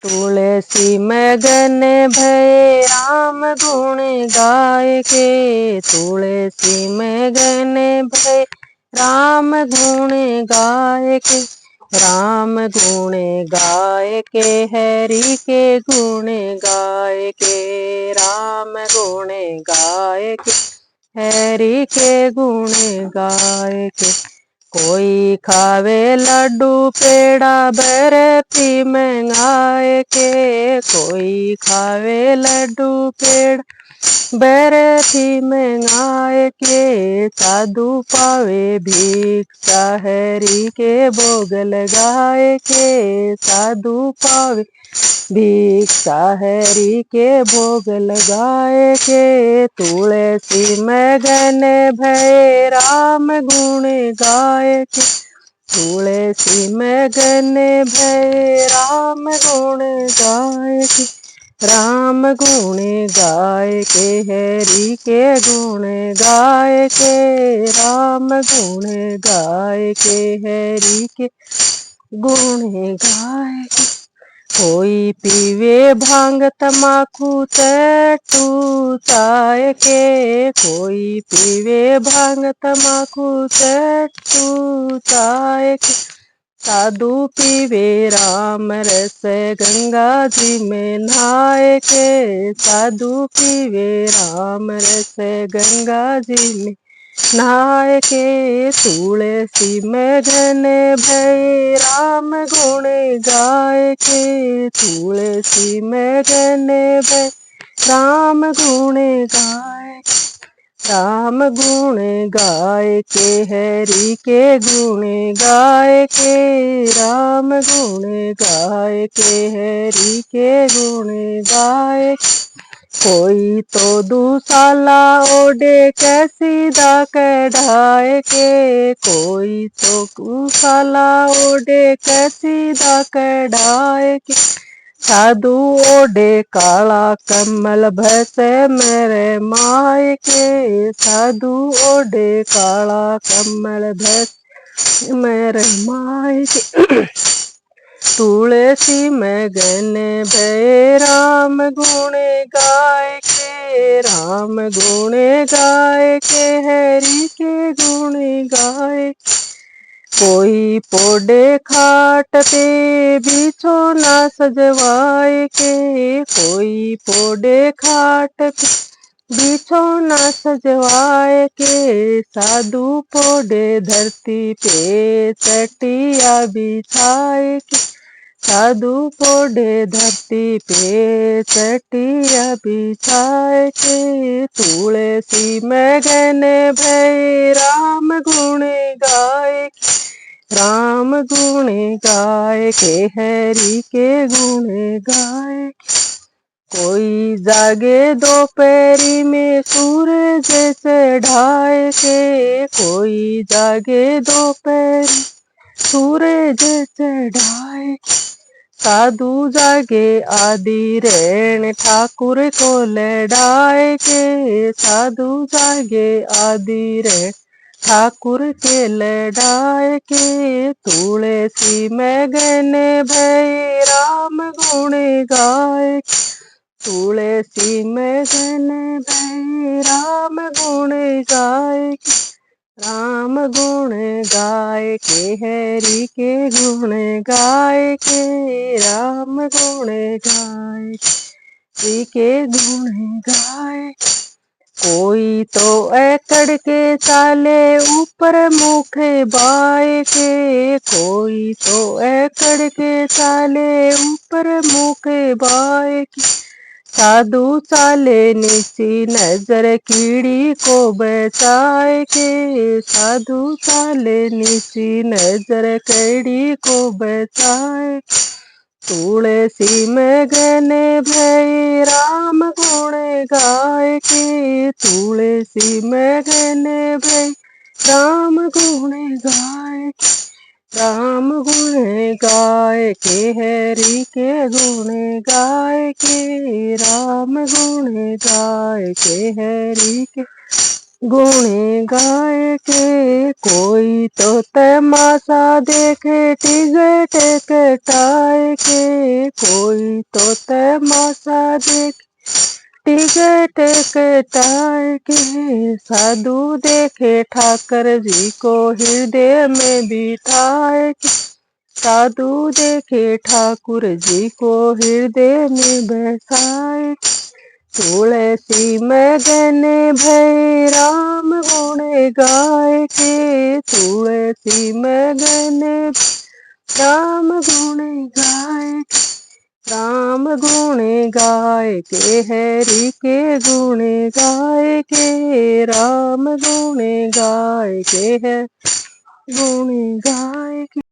तुलसी मगन भय राम गुण गाय के। तुलसी मगन भय राम गुण गाय के। राम गुण गाय के हरि के गुण गाय के। राम गुण गाय के हरि के गुण गाय के। कोई खावे लड्डू पेड़ा बर्फी मंगाए के। कोई खावे लड्डू पेड़ा बर्फी मंगाए के। साधु पावे भिक्षा हरि के भोग लगाए के। साधु पावे भिक्षा हरि के भोग लगाए के। तुलसी मगन भय राम गुण गाय के। तुलसी मगन भय राम गुण गाय के। राम गुण गाय के हरि के गुण गाय के। राम गुण गाय के हरि के गुण गाय के। कोई पीवे भांग तमाकू चट्टू चाय के। कोई पीवे भांग तमाकू चट्टू चाय के। साधु पीवे राम रस गंगा जी में नहाए के। साधु पीवे राम रस गंगा जी में नहाए के। तुलसी मगन भय राम गुण गाय के। तुलसी मगन भय राम गुण गाय के। राम गुण गाय के हरि के गुण गाय के। राम गुण गाय के हरि के गुण गाय के। कोई तो दुशाला ओढ़े कसीदा कढ़ाए के। कोई तो दुशाला ओढ़े कसीदा कढ़ाए के। साधु ओढ़े काला कमल भसे मेरे माय के। साधु ओढ़े काला कमल भसे मेरे माय के। तुलसी मगन भय राम गुण गाय के। राम गुण गाय के हरि के गुण गाय के। कोई पोड़े खाट पे बिछौना सजवाए के। कोई पोड़े खाट पे बिछौना सजवाए के। साधु पोड़े धरती पे चटिया बिछाए के। साधु पोड़े धरती पे चटिया बिछाए के। तुलसी मगन भय राम गुण गाय के। राम गुण गाय के हरि के गुण गाय के। कोई जागे दोपहरी में सूरज चढ़ाए के। कोई जागे दोपहरी सूरज चढ़ाए के। साधु जागे आदि रैन ठाकुर को लड़ाए के। साधु जागे आदि रैन ठाकुर के लड़ाए के। तुलसी मगन भय राम गुण गाय के। तुलसी मगन भय राम गुण गाय के। राम गुण गाय के हरि के गुण गाय के। राम गुण गाय के हरि के गुण गाय के। कोई तो एकड़ के चाले ऊपर मुख बाय के। कोई तो एकड़ के चाले ऊपर मुख बाय के। साधु चाले नीची नजर कीड़ी को बचाए के। साधु चाले नीची नजर कीड़ी को बचाए के। तुलसी मगन भय राम गुण गाय के। तुलसी मगन भय राम गुण गाय के। राम गुण गाय के हरि के गुण गाय के। राम गुण गाय के हरि के गुण गाय के। कोई तो तमाशा देखे टिकट कटाए के। कोई तो तमाशा देख टिकट कटाए के। साधु देखे ठाकर जी को हृदय में बिठाए के। साधु देखे ठाकुर जी को हृदय में बैसाए। तुलसी मगन भय राम गुण गाय के। तुलसी मगन राम गुण गाय के। राम गुण गाय के हरि के गुण गाय के। राम गुण गाय के है गुण गाय के।